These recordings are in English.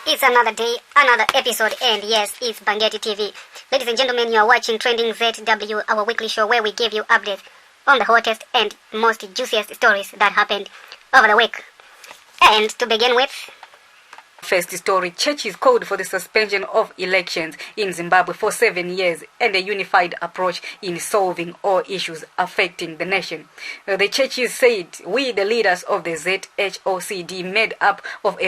It's another day, another episode, and yes, it's Bangeti TV. Ladies and gentlemen, you are watching Trending.zw, our weekly show where we give you updates on the hottest and most juiciest stories that happened over the week. And to begin with, first story, churches called for the suspension of elections in Zimbabwe for 7 years and a unified approach in solving all issues affecting the nation. The churches said, we, the leaders of the ZUPCO, made up of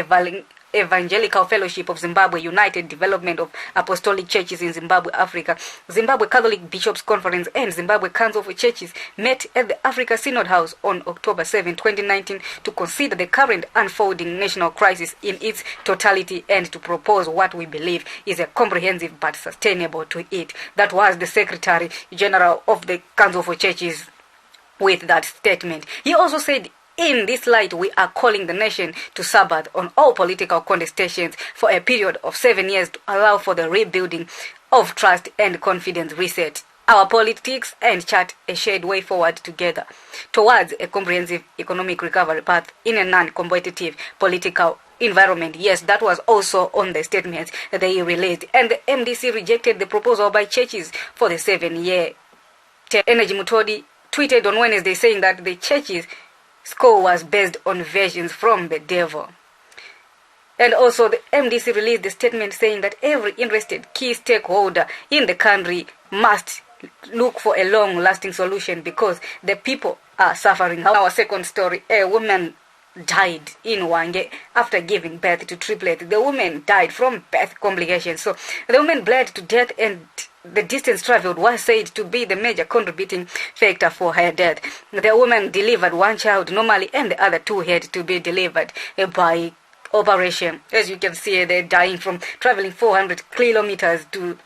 Evangelical Fellowship of Zimbabwe, United Development of Apostolic Churches in Zimbabwe, Africa, Zimbabwe Catholic Bishops Conference, and Zimbabwe Council for Churches met at the Africa Synod House on October 7, 2019 to consider the current unfolding national crisis in its totality and to propose what we believe is a comprehensive but sustainable to it. That was the Secretary General of the Council for Churches with that statement. He also said, in this light, we are calling the nation to Sabbath on all political contestations for a period of 7 years to allow for the rebuilding of trust and confidence reset our politics and chart a shared way forward together towards a comprehensive economic recovery path in a non-competitive political environment. Yes, that was also on the statements that they released. And the MDC rejected the proposal by churches for the 7-year term. Energy Mutodi tweeted on Wednesday saying that the churches score was based on versions from the devil. And also the MDC released a statement saying that every interested key stakeholder in the country must look for a long-lasting solution because the people are suffering. Our second story, a woman died in Wange after giving birth to triplets. The woman died from birth complications. So the woman bled to death, and the distance traveled was said to be the major contributing factor for her death. The woman delivered one child normally and the other two had to be delivered by operation. As you can see, they're dying from traveling 400 kilometers to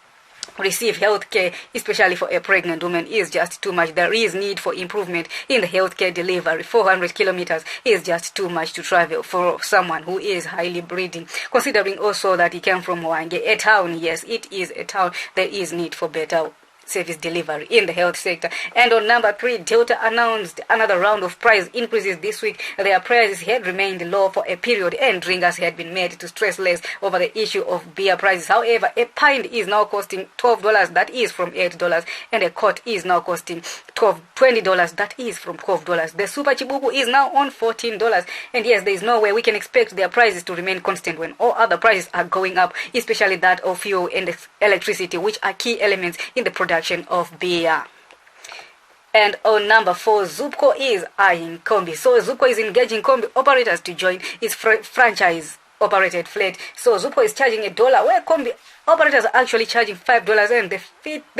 receive health care, especially for a pregnant woman, is just too much. There is need for improvement in the healthcare delivery. 400 kilometers is just too much to travel for someone who is highly breathing. Considering also that he came from Wange, a town, yes, it is a town. There is need for better service delivery in the health sector. And on number 3, Delta announced another round of price increases this week. Their prices had remained low for a period and drinkers had been made to stress less over the issue of beer prices. However, a pint is now costing $12, that is from $8, and a quart is now costing $20, that is from $12. The Super Chibuku is now on $14, and yes, there is no way we can expect their prices to remain constant when all other prices are going up, especially that of fuel and electricity, which are key elements in the production of beer. And on number 4, ZUPCO is eyeing Kombi. So ZUPCO is engaging Kombi operators to join its franchise operated fleet. So ZUPCO is charging $1, where Kombi operators are actually charging $5, and the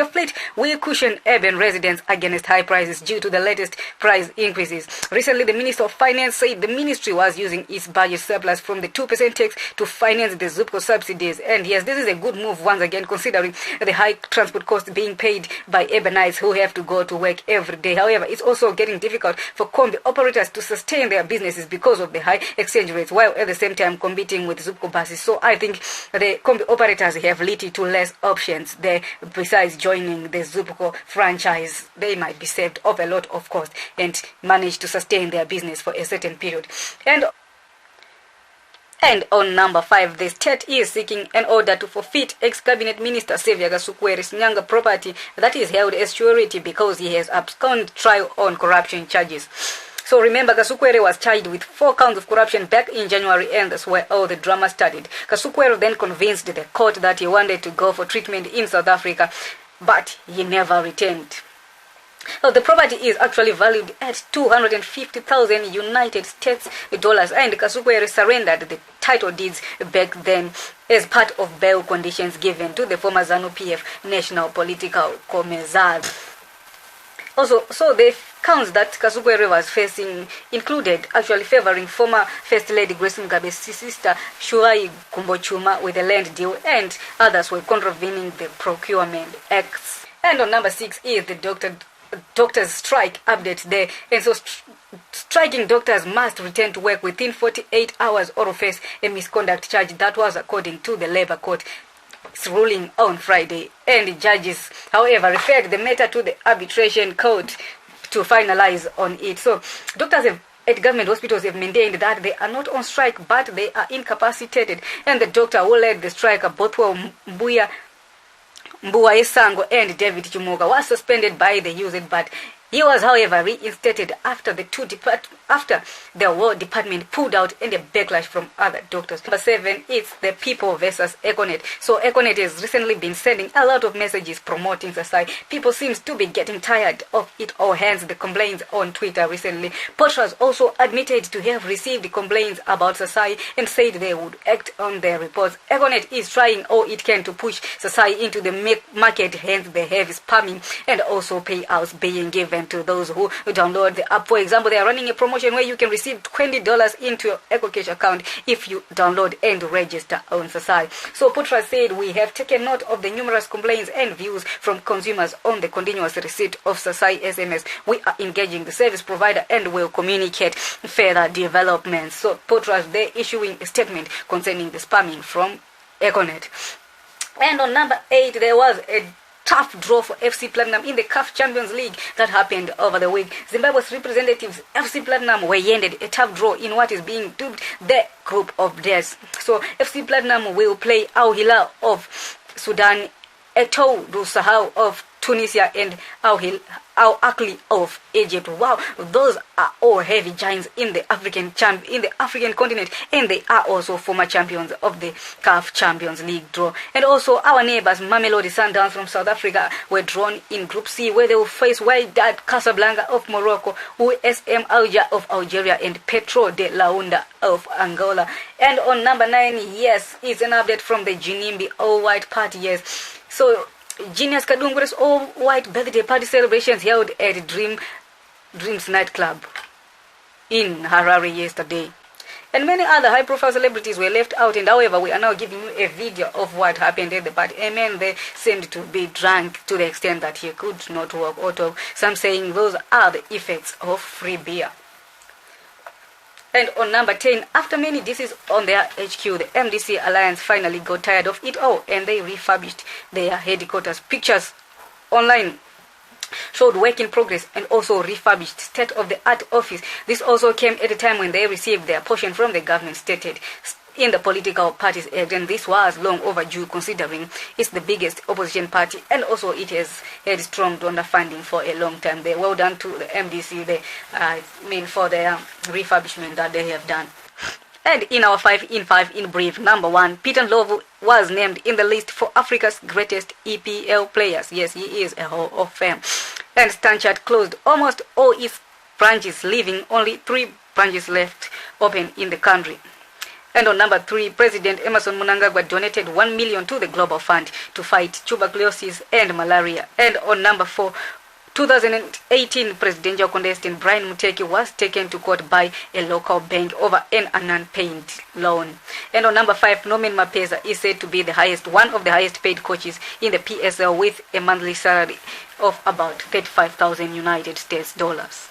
fleet will cushion urban residents against high prices due to the latest price increases. Recently, the Minister of Finance said the ministry was using its budget surplus from the 2% tax to finance the ZUPCO subsidies. And yes, this is a good move once again, considering the high transport costs being paid by urbanites who have to go to work every day. However, it's also getting difficult for Kombi operators to sustain their businesses because of the high exchange rates, while at the same time competing with ZUPCO buses. So I think the Kombi operators have little to less options there. Besides joining the ZUPCO franchise, they might be saved of a lot of cost and manage to sustain their business for a certain period. And on number 5, the state is seeking an order to forfeit ex-cabinet minister Xavier Kasukwere's Nyanga property that is held as surety because he has absconded trial on corruption charges. So remember, Kasukwere was charged with 4 counts of corruption back in January, and that's where all the drama started. Kasukwere then convinced the court that he wanted to go for treatment in South Africa, but he never returned. So the property is actually valued at 250,000 United States dollars, and Kasukwere surrendered the title deeds back then as part of bail conditions given to the former ZANUPF national political commissar. Also, so the counts that Kasukwere was facing included actually favoring former First Lady Grace Mugabe's sister Shuai Kumbochuma with a land deal, and others were contravening the Procurement Acts. And on number 6 is the doctors strike update there. And so striking doctors must return to work within 48 hours or face a misconduct charge. That was according to the Labour Court ruling on Friday, and judges, however, referred the matter to the arbitration court to finalize on it. So doctors have at government hospitals have maintained that they are not on strike, but they are incapacitated. And the doctor who led the strike, Bothwell Mbua Esango and David Chumuga, was suspended by the UZ, but he was, however, reinstated after the War Department pulled out and a backlash from other doctors. Number 7 is the people versus Econet. So Econet has recently been sending a lot of messages promoting Sasai. People seems to be getting tired of it all, hence the complaints on Twitter recently. Potras also admitted to have received complaints about Sasai and said they would act on their reports. Econet is trying all it can to push Sasai into the market, hence the heavy spamming and also payouts being given to those who download the app. For example, they are running a promotion where you can receive $20 into your EcoCash account if you download and register on Sasai. So Putra said, we have taken note of the numerous complaints and views from consumers on the continuous receipt of Sasai SMS. We are engaging the service provider and will communicate further developments. So Putra, they're issuing a statement concerning the spamming from Econet. And on number 8, there was a tough draw for FC Platinum in the CAF Champions League that happened over the week. Zimbabwe's representatives, FC Platinum, were handed a tough draw in what is being dubbed the Group of Death. So FC Platinum will play Al Hilal of Sudan, Eto'o du Sahel of Tunisia, and Al Ahly of Egypt. Wow, those are all heavy giants in the African continent, and they are also former champions of the CAF Champions League draw. And also our neighbors Mamelodi Sundowns from South Africa were drawn in Group C, where they will face Wydad Casablanca of Morocco, USM Alger of Algeria, and Petro de Launda of Angola. And on number 9, yes, it's an update from the GINIMB all-white party. Yes, so Genius Kadungure's all-white birthday party celebrations held at Dreams nightclub in Harare yesterday. And many other high-profile celebrities were left out, and however, we are now giving you a video of what happened at the party. Amen, they seemed to be drunk to the extent that he could not walk or talk. Some saying those are the effects of free beer. And on number 10, after many disses on their HQ, the MDC Alliance finally got tired of it all, and they refurbished their headquarters. Pictures online showed work in progress and also refurbished state-of-the-art office. This also came at a time when they received their portion from the government stated in the Political Parties Act, and this was long overdue considering it's the biggest opposition party, and also it has had strong donor funding for a long time. They well done to the MDC for their refurbishment that they have done. And in our 5 in 5 in brief, number 1, Peter Ndlovu was named in the list for Africa's greatest EPL players. Yes, he is a Hall of Fame. And Stanchart closed almost all its branches, leaving only 3 branches left open in the country. And on number 3, President Emerson Mnangagwa donated 1 million to the Global Fund to fight tuberculosis and malaria. And on number 4, 2018 presidential contestant Brian Muteki was taken to court by a local bank over an unpaid loan. And on number 5, Norman Mapeza is said to be one of the highest paid coaches in the PSL with a monthly salary of about $35,000 United States dollars.